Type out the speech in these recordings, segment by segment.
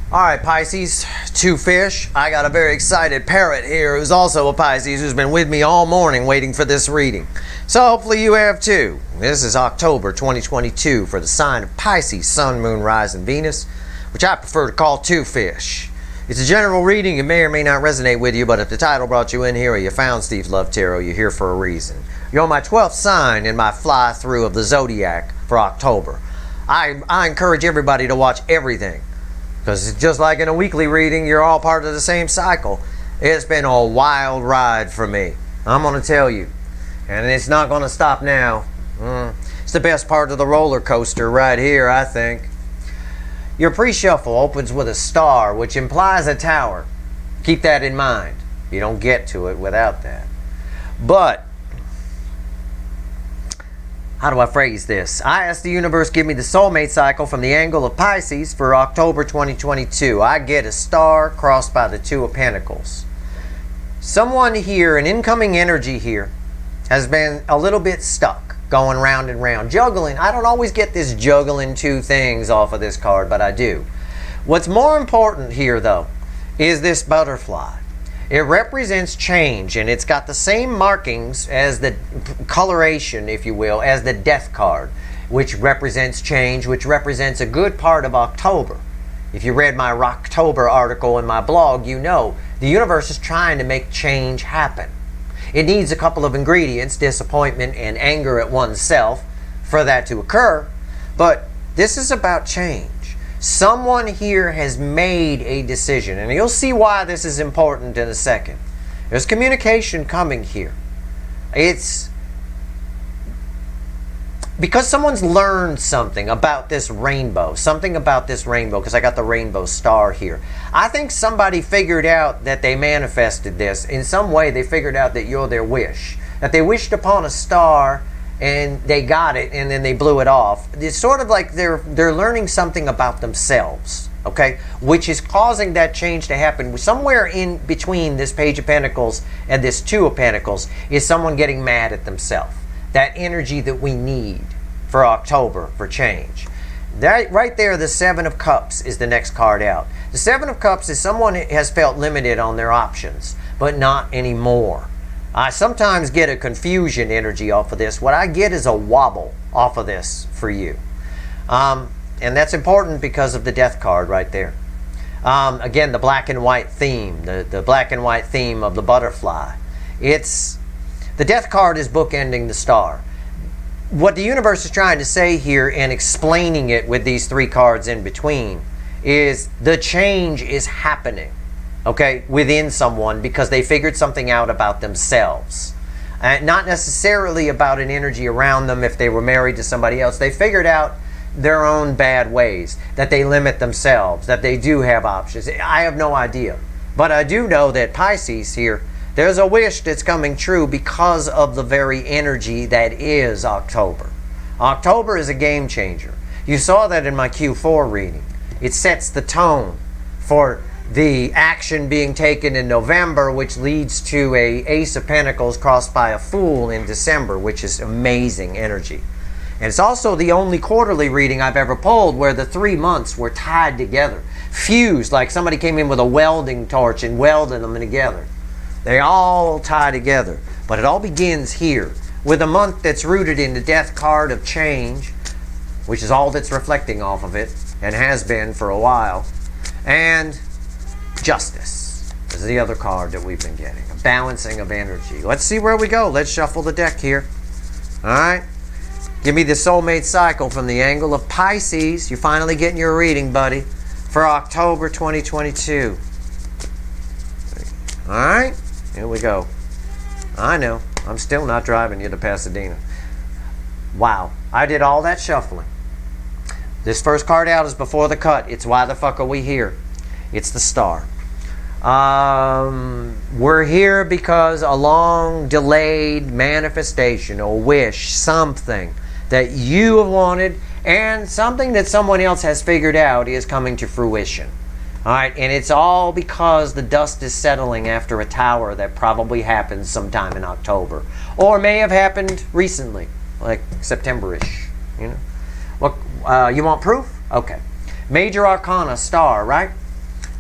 Alright Pisces, two fish. I got a very excited parrot here who's also a Pisces who's been with me all morning waiting for this reading. So hopefully you have too. This is October 2022 for the sign of Pisces, Sun, Moon, Rising, Venus, which I prefer to call two fish. It's a general reading. It may or may not resonate with you, but if the title brought you in here or you found Steve Love Tarot, you're here for a reason. You're my 12th sign in my fly-through of the zodiac for October. I encourage everybody to watch everything. Because just like in a weekly reading, you're all part of the same cycle. It's been a wild ride for me. I'm going to tell you. And it's not going to stop now. It's the best part of the roller coaster right here, I think. Your pre-shuffle opens with a star, which implies a tower. Keep that in mind. You don't get to it without that. But how do I phrase this? I asked the universe give me the soulmate cycle from the angle of Pisces for October 2022. I get a star crossed by the Two of Pentacles. Someone here, an incoming energy here, has been a little bit stuck, going round and round, juggling. I don't always get this juggling two things off of this card, but I do. What's more important here, though, is this butterfly. It represents change, and it's got the same markings as the coloration, if you will, as the death card, which represents change, which represents a good part of October. If you read my October article in my blog, you know the universe is trying to make change happen. It needs a couple of ingredients, disappointment and anger at oneself, for that to occur, but this is about change. Someone here has made a decision, and you'll see why this is important in a second. There's communication coming here. It's because someone's learned something about this rainbow, because I got the rainbow star here. I think somebody figured out that they manifested this. In some way, they figured out that you're their wish, that they wished upon a star, and they got it, and then they blew it off. It's sort of like they're learning something about themselves, okay? Which is causing that change to happen. Somewhere in between this Page of Pentacles and this Two of Pentacles is someone getting mad at themselves. That energy that we need for October, for change. That right there, the Seven of Cups is the next card out. The Seven of Cups is someone who has felt limited on their options, but not anymore. I sometimes get a confusion energy off of this. What I get is a wobble off of this for you. And that's important because of the death card right there. Again, the black and white theme, the black and white theme of the butterfly. The death card is bookending the star. What the universe is trying to say here and explaining it with these three cards in between is the change is happening. Okay, within someone because they figured something out about themselves. Not necessarily about an energy around them if they were married to somebody else. They figured out their own bad ways, that they limit themselves, that they do have options. I have no idea. But I do know that Pisces here, there's a wish that's coming true because of the very energy that is October. October is a game changer. You saw that in my Q4 reading. It sets the tone for the action being taken in November, which leads to a Ace of Pentacles crossed by a Fool in December, which is amazing energy. And it's also the only quarterly reading I've ever pulled where the 3 months were tied together, fused, like somebody came in with a welding torch and welded them together. They all tie together, but it all begins here with a month that's rooted in the death card of change, which is all that's reflecting off of it and has been for a while, and Justice is the other card that we've been getting. A balancing of energy. Let's see where we go. Let's shuffle the deck here. Alright. Give me the soulmate cycle from the angle of Pisces. You're finally getting your reading, buddy, for October 2022. Alright. Here we go. I know. I'm still not driving you to Pasadena. Wow. I did all that shuffling. This first card out is before the cut. It's why the fuck are we here? It's the star. We're here because a long delayed manifestation, a wish, something that you have wanted and something that someone else has figured out is coming to fruition. Alright, and it's all because the dust is settling after a tower that probably happened sometime in October. Or may have happened recently, like September-ish. You know? Well, you want proof? Okay. Major Arcana, star, right?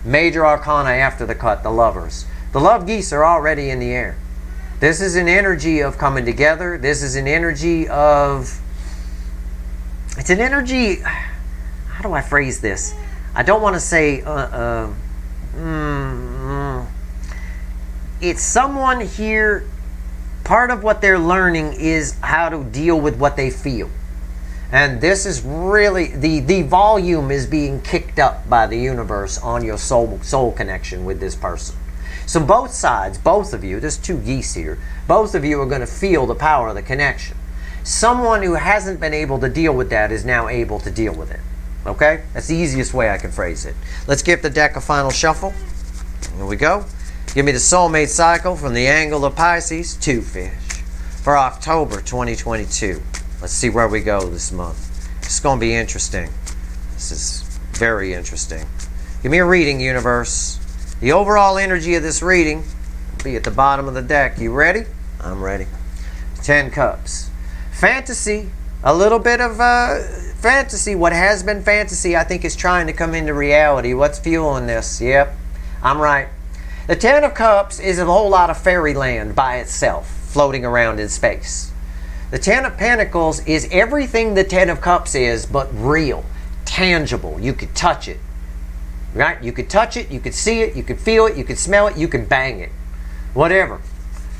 Major arcana after the cut, the lovers. The love geese are already in the air. This is an energy of coming together. This is an energy of... It's an energy... How do I phrase this? I don't want to say... It's someone here... Part of what they're learning is how to deal with what they feel. And this is really... The volume is being kicked up by the universe on your soul connection with this person. So both sides, both of you, there's two geese here, both of you are going to feel the power of the connection. Someone who hasn't been able to deal with that is now able to deal with it. Okay? That's the easiest way I can phrase it. Let's give the deck a final shuffle. Here we go. Give me the soulmate cycle from the angle of Pisces, 2 fish, for October 2022. Let's see where we go this month. It's going to be interesting. This is very interesting. Give me a reading, universe. The overall energy of this reading will be at the bottom of the deck. You ready? I'm ready. 10 cups. Fantasy. A little bit of fantasy. What has been fantasy, I think, is trying to come into reality. What's fueling this? Yep, I'm right. The 10 of Cups is a whole lot of fairyland by itself, floating around in space. The 10 of Pentacles is everything the 10 of Cups is, but real, tangible. You could touch it. Right? You could touch it, you could see it, you could feel it, you could smell it, you could bang it. Whatever.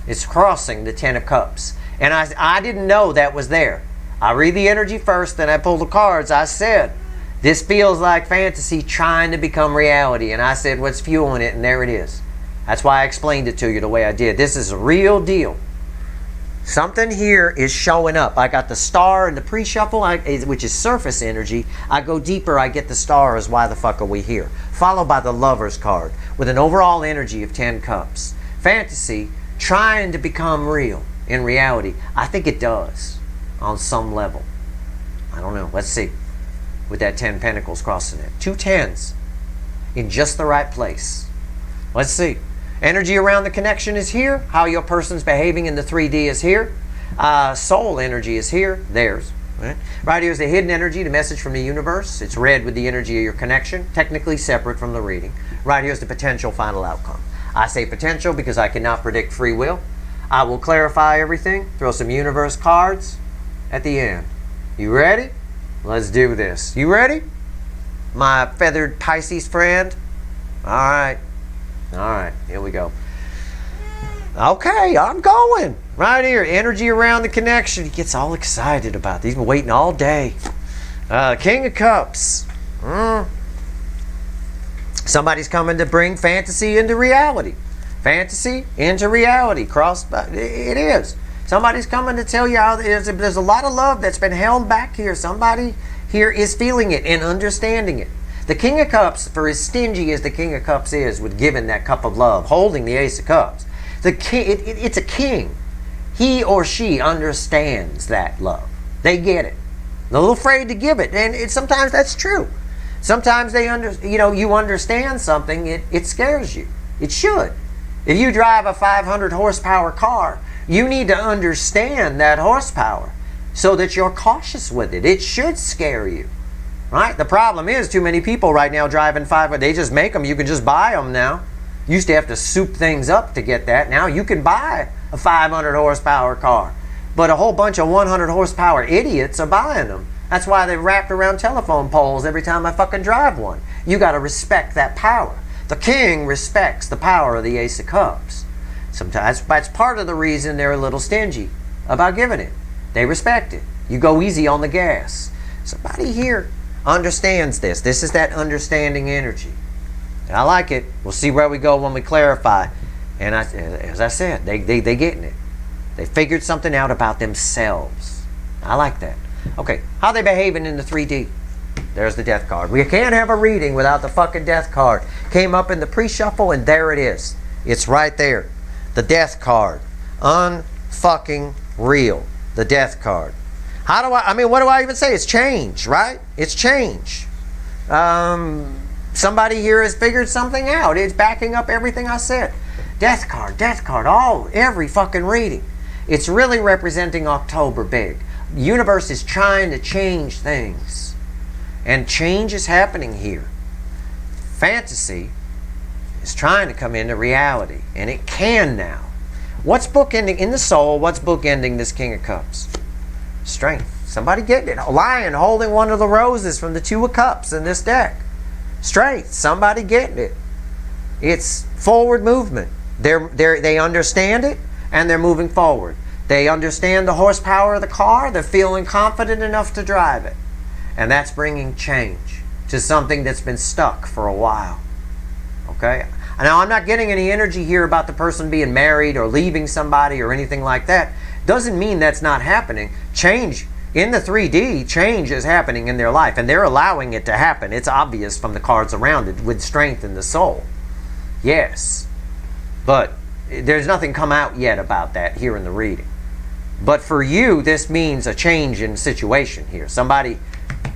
It's crossing the 10 of Cups. And I didn't know that was there. I read the energy first, then I pull the cards. I said, this feels like fantasy trying to become reality. And I said, what's fueling it? And there it is. That's why I explained it to you the way I did. This is a real deal. Something here is showing up. I got the star in the pre-shuffle, which is surface energy. I go deeper, I get the stars. Why the fuck are we here? Followed by the Lovers card with an overall energy of 10 cups. Fantasy trying to become real in reality. I think it does on some level. I don't know. Let's see. With that 10 pentacles crossing it. 2 10s in just the right place. Let's see. Energy around the connection is here. How your person's behaving in the 3D is here. Soul energy is here. Theirs. Right here is the hidden energy, the message from the universe. It's red with the energy of your connection, technically separate from the reading. Right here is the potential final outcome. I say potential because I cannot predict free will. I will clarify everything, throw some universe cards at the end. You ready? Let's do this. You ready? My feathered Pisces friend? All right. All right, here we go. Okay, I'm going. Right here, energy around the connection. He gets all excited about these. He's been waiting all day. King of Cups. Somebody's coming to bring fantasy into reality. Fantasy into reality. It is. Somebody's coming to tell you how there's a lot of love that's been held back here. Somebody here is feeling it and understanding it. The King of Cups, for as stingy as the King of Cups is with giving that cup of love, holding the Ace of Cups, it's a king. He or she understands that love. They get it. They're a little afraid to give it, and sometimes that's true. Sometimes you understand something, it scares you. It should. If you drive a 500 horsepower car, you need to understand that horsepower so that you're cautious with it. It should scare you. Right? The problem is too many people right now driving 500. They just make them. You can just buy them now. You used to have to soup things up to get that. Now you can buy a 500 horsepower car. But a whole bunch of 100 horsepower idiots are buying them. That's why they're wrapped around telephone poles every time I fucking drive one. You got to respect that power. The king respects the power of the Ace of Cups. Sometimes that's part of the reason they're a little stingy about giving it. They respect it. You go easy on the gas. Somebody here understands this. This is that understanding energy. And I like it. We'll see where we go when we clarify. And as I said, they getting it. They figured something out about themselves. I like that. Okay, how they behaving in the 3D? There's the death card. We can't have a reading without the fucking death card. Came up in the pre-shuffle and there it is. It's right there. The death card. Unfucking real. The death card. How do I mean, what do I even say? It's change, right? It's change. Somebody here has figured something out. It's backing up everything I said. Death card, every fucking reading. It's really representing October big. The universe is trying to change things. And change is happening here. Fantasy is trying to come into reality, and it can now. What's bookending in the soul? What's bookending this King of Cups? Strength. Somebody getting it. A lion holding one of the roses from the Two of Cups in this deck. Strength. Somebody getting it. It's forward movement. They understand it, and they're moving forward. They understand the horsepower of the car. They're feeling confident enough to drive it. And that's bringing change to something that's been stuck for a while. Okay? Now, I'm not getting any energy here about the person being married or leaving somebody or anything like that. Doesn't mean that's not happening. Change in the 3D, change is happening in their life, and they're allowing it to happen. It's obvious from the cards around it with strength in the soul. Yes. But there's nothing come out yet about that here in the reading. But for you, this means a change in situation here. Somebody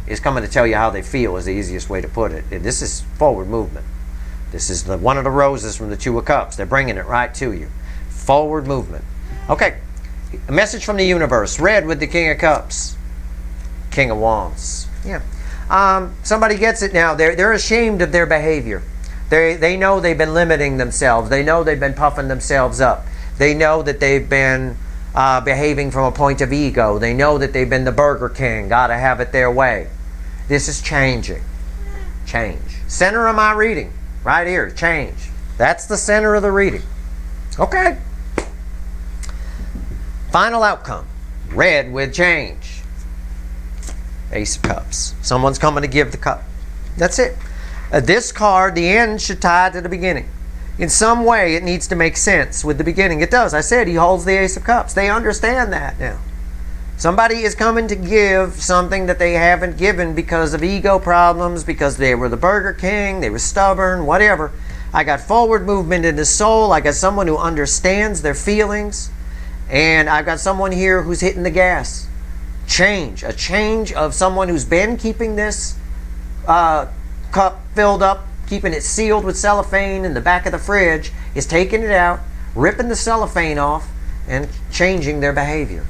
is coming to tell you how they feel is the easiest way to put it. This is forward movement. This is one of the roses from the Two of Cups. They're bringing it right to you. Forward movement. Okay. A message from the universe. Red with the King of Cups. King of Wands. Yeah. Somebody gets it now. They're ashamed of their behavior. They know they've been limiting themselves. They know they've been puffing themselves up. They know that they've been behaving from a point of ego. They know that they've been the Burger King. Gotta have it their way. This is changing. Change. Center of my reading. Right here. Change. That's the center of the reading. Okay. Final outcome. Red with change. Ace of Cups. Someone's coming to give the cup. That's it. This card, the end should tie to the beginning. In some way, it needs to make sense with the beginning. It does. I said he holds the Ace of Cups. They understand that now. Somebody is coming to give something that they haven't given because of ego problems, because they were the Burger King, they were stubborn, whatever. I got forward movement in the soul. I got someone who understands their feelings. And I've got someone here who's hitting the gas. Change. A change of someone who's been keeping this cup filled up, keeping it sealed with cellophane in the back of the fridge, is taking it out, ripping the cellophane off, and changing their behavior.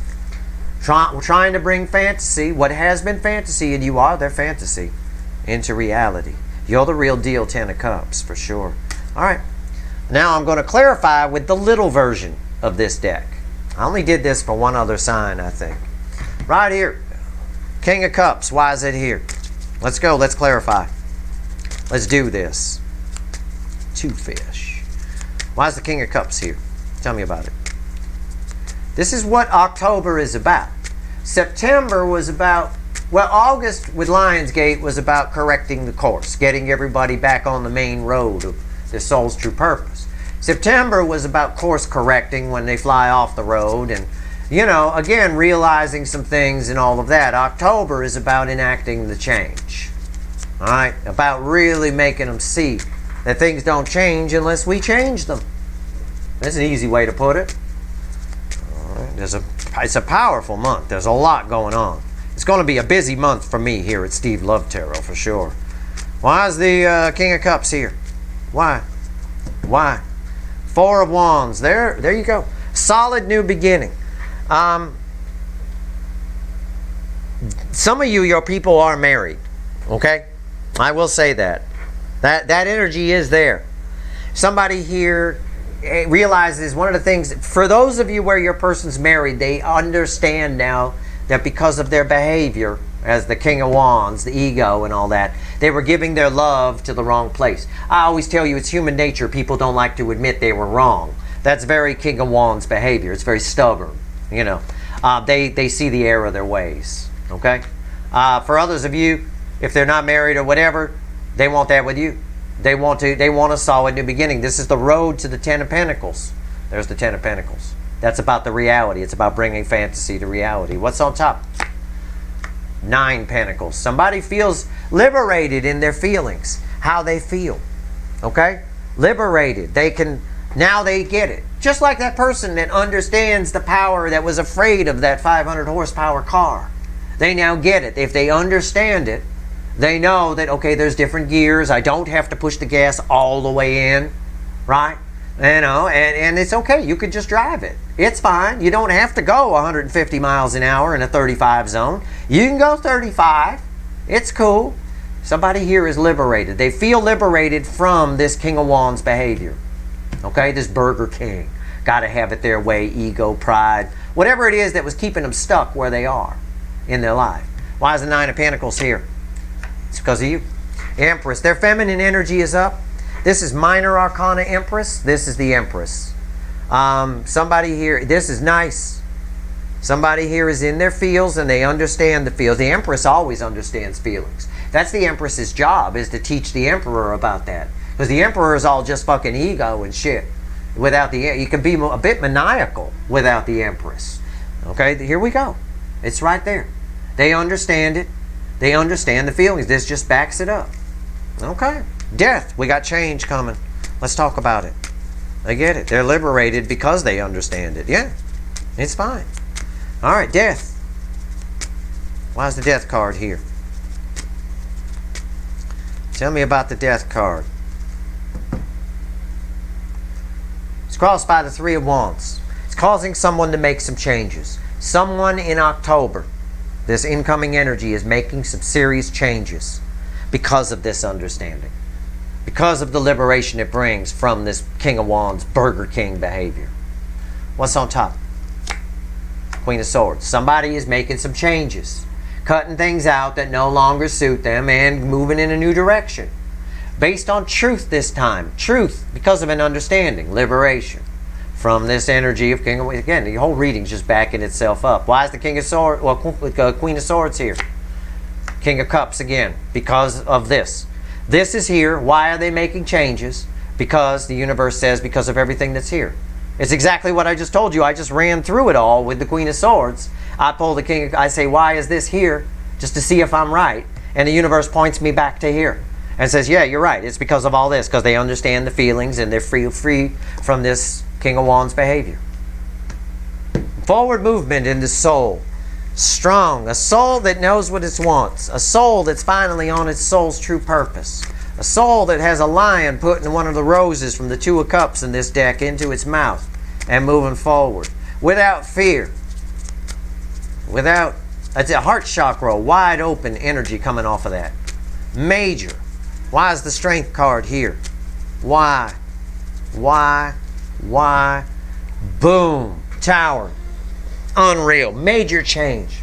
Trying to bring fantasy, what has been fantasy, and you are their fantasy, into reality. You're the real deal, Ten of Cups, for sure. All right. Now I'm going to clarify with the little version of this deck. I only did this for one other sign, I think. Right here. King of Cups. Why is it here? Let's go. Let's clarify. Let's do this. Two fish. Why is the King of Cups here? Tell me about it. This is what October is about. September was about, well, August with Lionsgate was about correcting the course, getting everybody back on the main road of their soul's true purpose. September was about course correcting when they fly off the road and, you know, again, realizing some things and all of that. October is about enacting the change. All right? About really making them see that things don't change unless we change them. That's an easy way to put it. It's a powerful month. There's a lot going on. It's going to be a busy month for me here at Steve Love Tarot for sure. Why is the King of Cups here? Why? Why? Four of Wands. There you go. Solid new beginning. Some of you, your people are married. Okay? I will say that. That energy is there. Somebody here realizes one of the things, for those of you where your person's married, they understand now that because of their behavior as the King of Wands, the ego and all that, they were giving their love to the wrong place. I always tell you it's human nature. People don't like to admit they were wrong. That's very King of Wands behavior. It's very stubborn, you know. They see the error of their ways, okay? For others of you, if they're not married or whatever, they want that with you. They want a solid new beginning. This is the road to the Ten of Pentacles. There's the Ten of Pentacles. That's about the reality. It's about bringing fantasy to reality. What's on top? 9 Pentacles. Somebody feels liberated in their feelings, how they feel. Okay? Liberated. Now they get it. Just like that person that understands the power that was afraid of that 500 horsepower car. They now get it. If they understand it, they know that, okay, there's different gears. I don't have to push the gas all the way in, right? You know, and it's okay. You could just drive it. It's fine. You don't have to go 150 miles an hour in a 35 zone. You can go 35. It's cool. Somebody here is liberated. They feel liberated from this King of Wands behavior. Okay, this Burger King. Got to have it their way, ego, pride, whatever it is that was keeping them stuck where they are in their life. Why is the Nine of Pentacles here? It's because of you. Empress. Their feminine energy is up. This is minor arcana Empress. This is the Empress. Somebody here, this is nice. Somebody here is in their feels and they understand the feels. The Empress always understands feelings. That's the Empress's job, is to teach the Emperor about that. Because the Emperor is all just fucking ego and shit. Without the, you can be a bit maniacal without the Empress. Okay, here we go. It's right there. They understand it. They understand the feelings. This just backs it up. Okay. Death. We got change coming. Let's talk about it. They get it. They're liberated because they understand it. Yeah. It's fine. All right. Death. Why is the Death card here? Tell me about the Death card. It's crossed by the Three of Wands. It's causing someone to make some changes. Someone in October, this incoming energy is making some serious changes because of this understanding. Because of the liberation it brings from this King of Wands, Burger King behavior. What's on top? Queen of Swords. Somebody is making some changes. Cutting things out that no longer suit them and moving in a new direction. Based on truth this time. Truth because of an understanding. Liberation. From this energy of King of Wands. Again, the whole reading's just backing itself up. Why is the King of Swords, well, Queen of Swords here? King of Cups again. Because of this. This is here. Why are they making changes? Because the universe says because of everything that's here. It's exactly what I just told you. I just ran through it all with the Queen of Swords. I pull the King of, I say, why is this here? Just to see if I'm right. And the universe points me back to here. And says, yeah, you're right. It's because of all this. Because they understand the feelings and they're free from this King of Wands behavior. Forward movement in the soul. Strong. A soul that knows what it wants. A soul that's finally on its soul's true purpose. A soul that has a lion putting one of the roses from the Two of Cups in this deck into its mouth and moving forward. Without fear. Without, it's a heart chakra, wide open energy coming off of that. Major. Why is the Strength card here? Why? Why? Why? Boom. Tower. Unreal. Major change.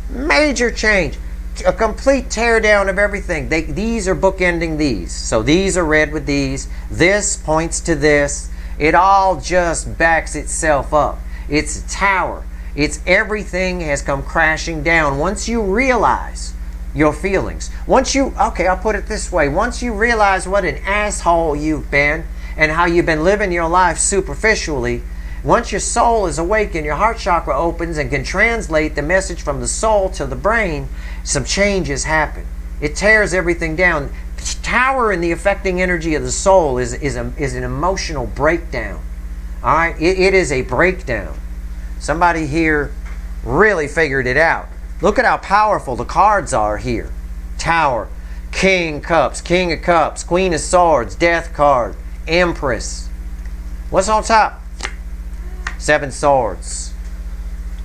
Major change. A complete teardown of everything. These are bookending these. So these are read with these. This points to this. It all just backs itself up. It's a tower. It's everything has come crashing down. Once you realize your feelings. Once you, okay, I'll put it this way. Once you realize what an asshole you've been and how you've been living your life superficially, once your soul is awakened, your heart chakra opens and can translate the message from the soul to the brain, some changes happen. It tears everything down. Tower in the affecting energy of the soul is an emotional breakdown. All right? It is a breakdown. Somebody here really figured it out. Look at how powerful the cards are here. Tower, King Cups, King of Cups, Queen of Swords, Death card, Empress. What's on top? Seven Swords.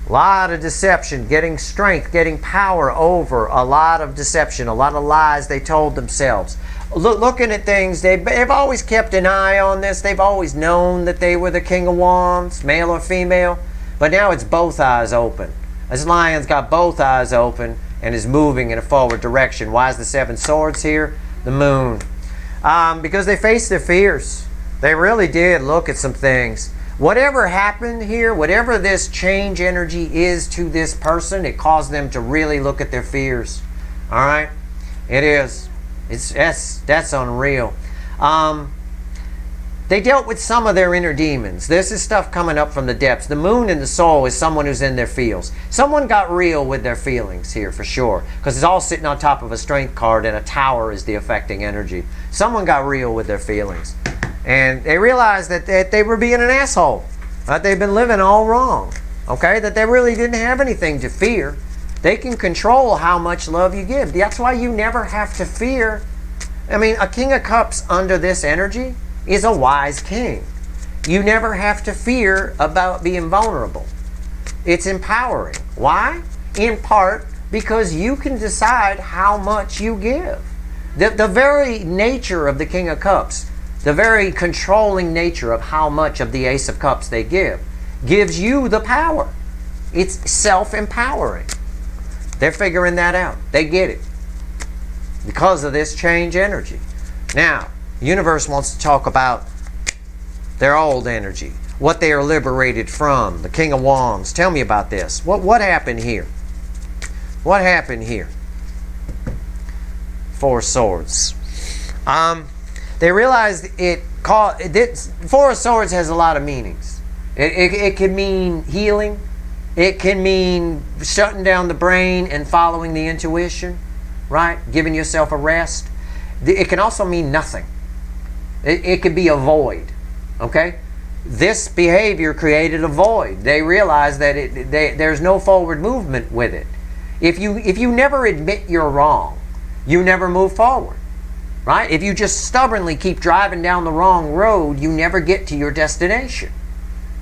A lot of deception, getting strength, getting power over a lot of deception, a lot of lies they told themselves. Looking at things, they've always kept an eye on this. They've always known that they were the King of Wands, male or female. But now it's both eyes open. This lion's got both eyes open and is moving in a forward direction. Why is the Seven Swords here? The moon. Because they faced their fears. They really did look at some things. Whatever happened here, whatever this change energy is to this person, it caused them to really look at their fears. All right? It is. That's unreal. They dealt with some of their inner demons. This is stuff coming up from the depths. The moon in the soul is someone who's in their feels. Someone got real with their feelings here for sure. Because it's all sitting on top of a Strength card and a tower is the affecting energy. Someone got real with their feelings. And they realized that they were being an asshole. That they've been living all wrong. Okay? That they really didn't have anything to fear. They can control how much love you give. That's why you never have to fear. I mean, a King of Cups under this energy is a wise king. You never have to fear about being vulnerable. It's empowering. Why? In part because you can decide how much you give. The very nature of the King of Cups, the very controlling nature of how much of the Ace of Cups they give, gives you the power. It's self-empowering. They're figuring that out. They get it because of this change energy. Now, the universe wants to talk about their old energy, what they are liberated from. The King of Wands. Tell me about this. What happened here? What happened here? Four of Swords. They realized Four of Swords has a lot of meanings. It can mean healing. It can mean shutting down the brain and following the intuition, right? Giving yourself a rest. It can also mean nothing. It could be a void, okay? This behavior created a void. They realized that there's no forward movement with it. If you never admit you're wrong, you never move forward, right? If you just stubbornly keep driving down the wrong road, you never get to your destination.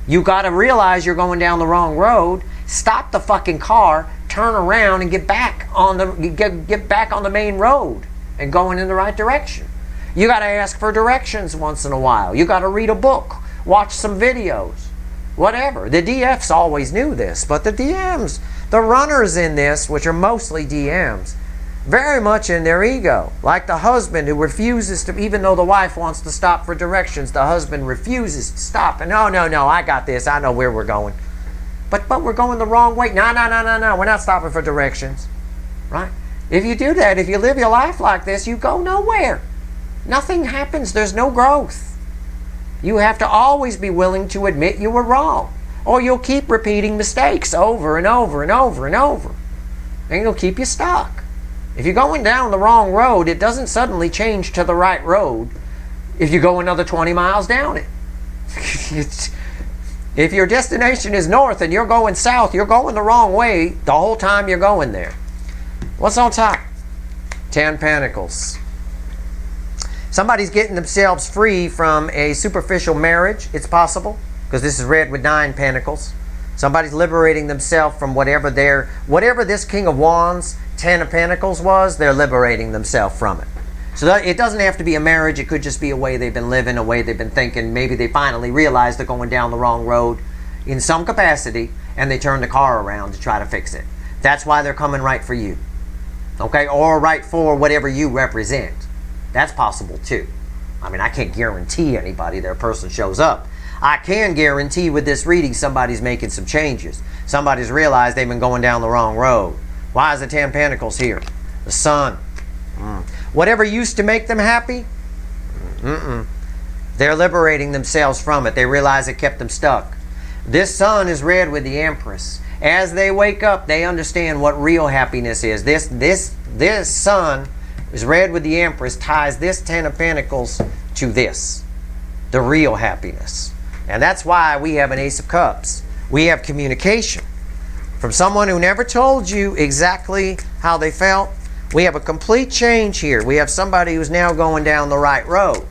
You got to realize you're going down the wrong road, stop the fucking car, turn around and get back on the main road and going in the right direction. You got to ask for directions once in a while. You got to read a book, watch some videos, whatever. The DFs always knew this, but the DMs, the runners in this, which are mostly DMs, very much in their ego. Like the husband who refuses to, even though the wife wants to stop for directions, the husband refuses to stop. And no, I got this. I know where we're going. But we're going the wrong way. No, we're not stopping for directions. Right? If you do that, if you live your life like this, you go nowhere. Nothing happens. There's no growth. You have to always be willing to admit you were wrong. Or you'll keep repeating mistakes over and over and over and over. And it'll keep you stuck. If you're going down the wrong road, it doesn't suddenly change to the right road if you go another 20 miles down it. If your destination is north and you're going south, you're going the wrong way the whole time you're going there. What's on top? 10 Pentacles. Somebody's getting themselves free from a superficial marriage. It's possible, because this is read with 9 Pentacles. Somebody's liberating themselves from whatever this King of Wands, 10 of Pentacles was, they're liberating themselves from it. So it doesn't have to be a marriage. It could just be a way they've been living, a way they've been thinking. Maybe they finally realize they're going down the wrong road in some capacity, and they turn the car around to try to fix it. That's why they're coming right for you. Okay? Or right for whatever you represent. That's possible too. I mean, I can't guarantee anybody their person shows up. I can guarantee with this reading somebody's making some changes. Somebody's realized they've been going down the wrong road. Why is the 10 Pentacles here? The Sun. Whatever used to make them happy, they're liberating themselves from it. They realize it kept them stuck. This Sun is read with the Empress. As they wake up, they understand what real happiness is. This Sun is read with the Empress, ties this 10 of Pentacles to this, the real happiness. And that's why we have an Ace of Cups. We have communication from someone who never told you exactly how they felt. We have a complete change here. We have somebody who's now going down the right road.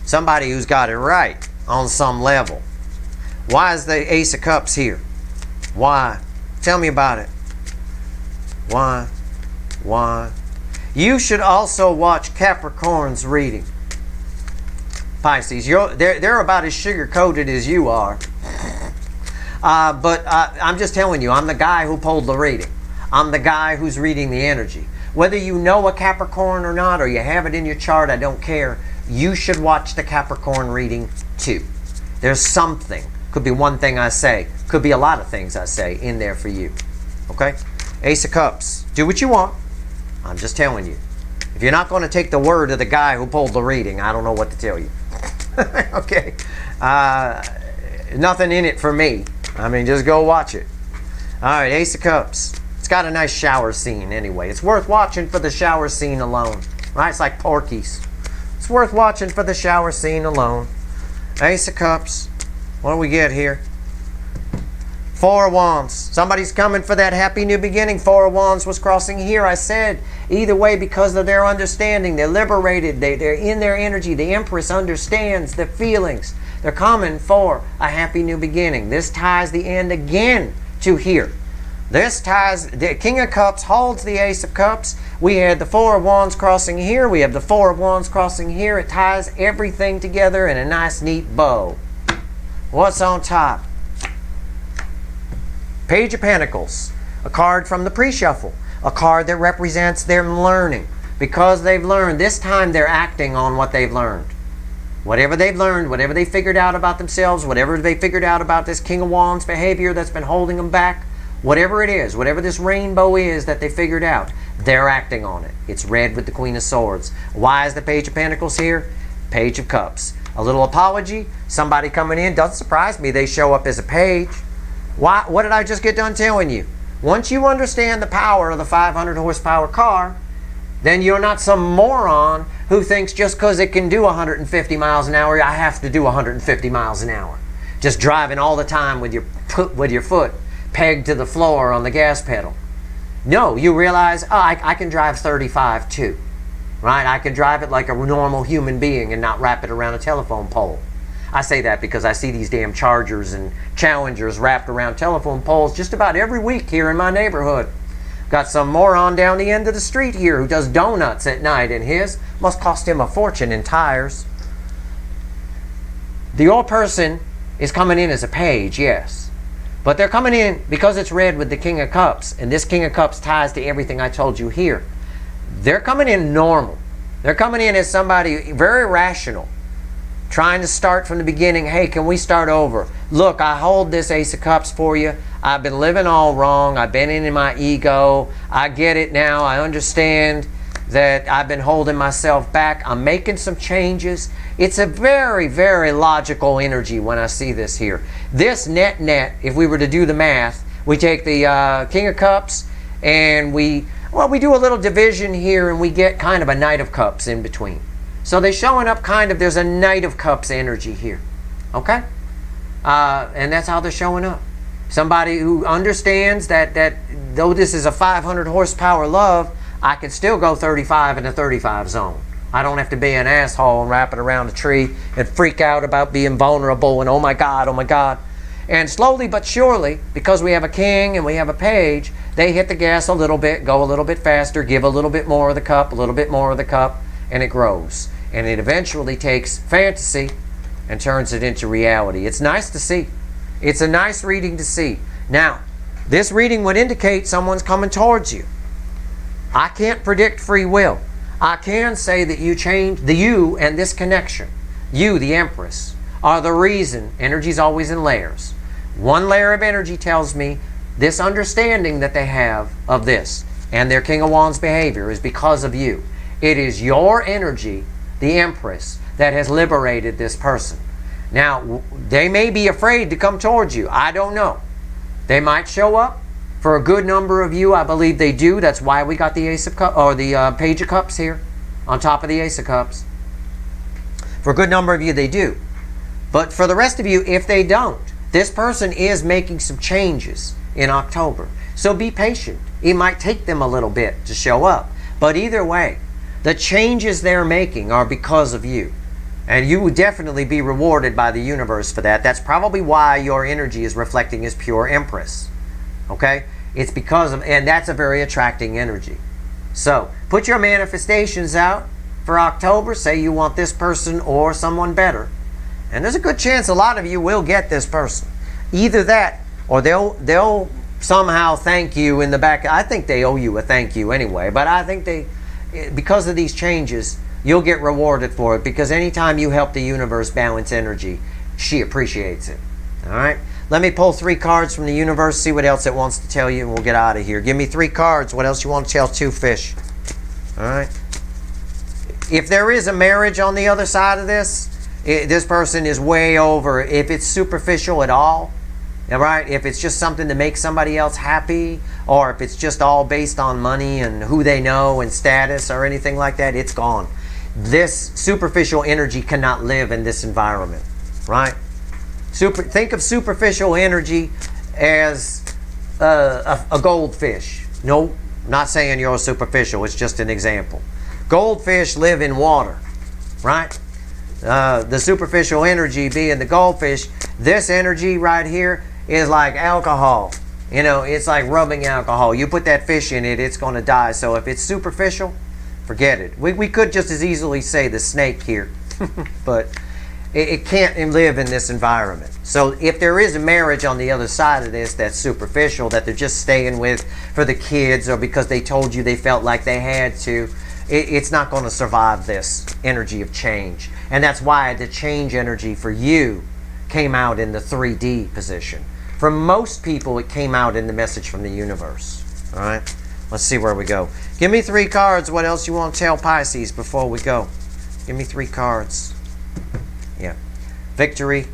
Somebody who's got it right on some level. Why is the Ace of Cups here? Why? Tell me about it. Why? You should also watch Capricorn's reading. Pisces, they're about as sugar-coated as you are. But I'm just telling you, I'm the guy who pulled the reading. I'm the guy who's reading the energy. Whether you know a Capricorn or not, or you have it in your chart, I don't care. You should watch the Capricorn reading too. There's something. Could be one thing I say. Could be a lot of things I say in there for you. Okay? Ace of Cups. Do what you want. I'm just telling you. If you're not going to take the word of the guy who pulled the reading, I don't know what to tell you. Okay. Nothing in it for me. I mean, just go watch it. All right, Ace of Cups. It's got a nice shower scene anyway. It's worth watching for the shower scene alone. Right? It's like Porky's. It's worth watching for the shower scene alone. Ace of Cups. What do we get here? 4 of Wands. Somebody's coming for that happy new beginning. 4 of Wands was crossing here. I said, either way, because of their understanding, they're liberated. They're in their energy. The Empress understands the feelings. They're coming for a happy new beginning. This ties the end again to here. This ties, the King of Cups holds the Ace of Cups. We had the Four of Wands crossing here. We have the Four of Wands crossing here. It ties everything together in a nice, neat bow. What's on top? Page of Pentacles, a card from the pre-shuffle, a card that represents them learning. Because they've learned, this time they're acting on what they've learned. Whatever they've learned, whatever they figured out about themselves, whatever they figured out about this King of Wands behavior that's been holding them back, whatever it is, whatever this rainbow is that they figured out, they're acting on it. It's red with the Queen of Swords. Why is the Page of Pentacles here? Page of Cups. A little apology, somebody coming in, doesn't surprise me, they show up as a page. Why? What did I just get done telling you? Once you understand the power of the 500 horsepower car, then you're not some moron who thinks just because it can do 150 miles an hour, I have to do 150 miles an hour. Just driving all the time with your foot pegged to the floor on the gas pedal. No, you realize, oh, I can drive 35 too. Right? I can drive it like a normal human being and not wrap it around a telephone pole. I say that because I see these damn Chargers and Challengers wrapped around telephone poles just about every week here in my neighborhood. Got some moron down the end of the street here who does donuts at night, and his must cost him a fortune in tires. The old person is coming in as a page, yes. But they're coming in because it's red with the King of Cups, and this King of Cups ties to everything I told you here. They're coming in normal. They're coming in as somebody very rational, trying to start from the beginning. Hey, can we start over? Look, I hold this Ace of Cups for you. I've been living all wrong. I've been in my ego. I get it now. I understand that I've been holding myself back. I'm making some changes. It's a very, very logical energy when I see this here. This net, if we were to do the math, we take the King of Cups and we do a little division here and we get kind of a Knight of Cups in between. So they're showing up kind of, there's a Knight of Cups energy here. Okay? And that's how they're showing up. Somebody who understands that though this is a 500 horsepower love, I can still go 35 in the 35 zone. I don't have to be an asshole and wrap it around a tree and freak out about being vulnerable and oh my God, oh my God. And slowly but surely, because we have a king and we have a page, they hit the gas a little bit, go a little bit faster, give a little bit more of the cup, a little bit more of the cup, and it grows. And it eventually takes fantasy and turns it into reality. It's nice to see. It's a nice reading to see. Now, this reading would indicate someone's coming towards you. I can't predict free will. I can say that you and this connection, you, the Empress, are the reason. Energy's always in layers. One layer of energy tells me this understanding that they have of this and their King of Wands behavior is because of you. It is your energy, the Empress, that has liberated this person. Now, they may be afraid to come towards you. I don't know. They might show up. For a good number of you, I believe they do. That's why we got the Ace of Cups, or the Page of Cups here on top of the Ace of Cups. For a good number of you, they do. But for the rest of you, if they don't, this person is making some changes in October. So be patient. It might take them a little bit to show up. But either way, the changes they're making are because of you. And you would definitely be rewarded by the universe for that. That's probably why your energy is reflecting as pure Empress. Okay? It's because of, and that's a very attracting energy. So, put your manifestations out for October. Say you want this person or someone better. And there's a good chance a lot of you will get this person. Either that, or they'll somehow thank you in the back. I think they owe you a thank you anyway. But I think because of these changes, you'll get rewarded for it. Because anytime you help the universe balance energy, she appreciates it. All right? Let me pull 3 cards from the universe, see what else it wants to tell you, and we'll get out of here. Give me 3 cards. What else you want to tell 2 fish? All right? If there is a marriage on the other side of this, this person is way over. If it's superficial at all, all right? If it's just something to make somebody else happy, or if it's just all based on money and who they know and status or anything like that, it's gone. This superficial energy cannot live in this environment, right? Think of superficial energy as a goldfish. No, not saying you're superficial. It's just an example. Goldfish live in water, right? The superficial energy being the goldfish. This energy right here is like alcohol. You know, it's like rubbing alcohol. You put that fish in it, it's going to die. So if it's superficial, forget it. We could just as easily say the snake here, but it can't live in this environment. So if there is a marriage on the other side of this that's superficial, that they're just staying with for the kids or because they told you they felt like they had to, it's not going to survive this energy of change. And that's why the change energy for you came out in the 3D position. For most people, it came out in the message from the universe. All right? Let's see where we go. Give me 3 cards. What else you want to tell Pisces before we go? Give me 3 cards. Yeah. Victory.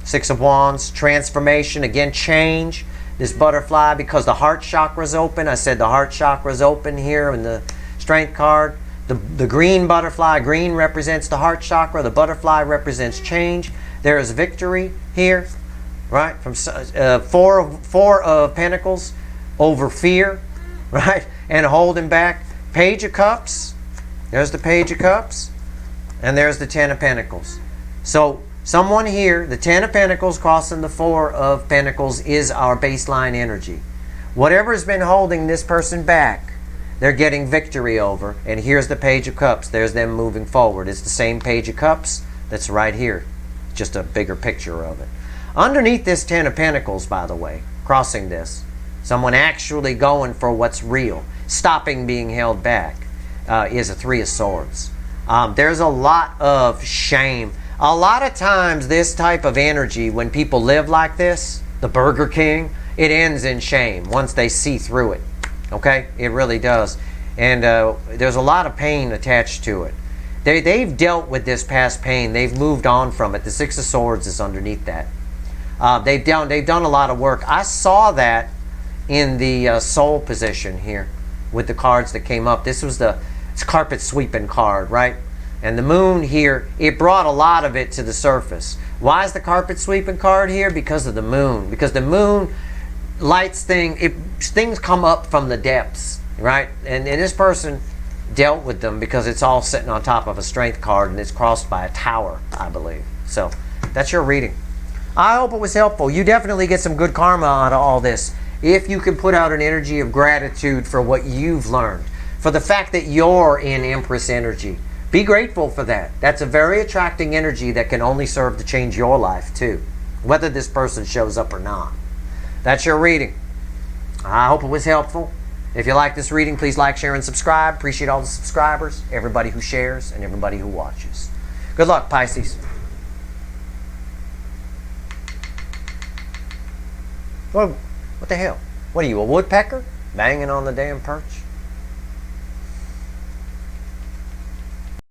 6 of Wands. Transformation. Again, change. This butterfly, because the heart chakra is open. I said the heart chakra is open here in the Strength card. The green butterfly. Green represents the heart chakra. The butterfly represents change. There is victory here. Right? From 4 of Pentacles over fear. Right? And holding back. Page of Cups. There's the Page of Cups. And there's the 10 of Pentacles. So someone here, the 10 of Pentacles crossing the 4 of Pentacles is our baseline energy. Whatever has been holding this person back, they're getting victory over. And here's the Page of Cups. There's them moving forward. It's the same Page of Cups that's right here. Just a bigger picture of it. Underneath this 10 of Pentacles, by the way, crossing this, someone actually going for what's real, stopping being held back, is a 3 of Swords. There's a lot of shame. A lot of times this type of energy, when people live like this, the Burger King, it ends in shame once they see through it. Okay? It really does. And there's a lot of pain attached to it. They've dealt with this past pain. They've moved on from it. The 6 of Swords is underneath that. They've done a lot of work. I saw that in the soul position here with the cards that came up. This was the carpet sweeping card, right? And the moon here, it brought a lot of it to the surface. Why is the carpet sweeping card here? Because of the moon. Because the moon lights things come up from the depths, right? And this person dealt with them because it's all sitting on top of a strength card and it's crossed by a tower, I believe. So that's your reading. I hope it was helpful. You definitely get some good karma out of all this if you can put out an energy of gratitude for what you've learned, for the fact that you're in Empress energy. Be grateful for that. That's a very attracting energy that can only serve to change your life too, whether this person shows up or not. That's your reading. I hope it was helpful. If you like this reading, please like, share, and subscribe. Appreciate all the subscribers, everybody who shares, and everybody who watches. Good luck, Pisces. What the hell? What are you, a woodpecker? Banging on the damn perch?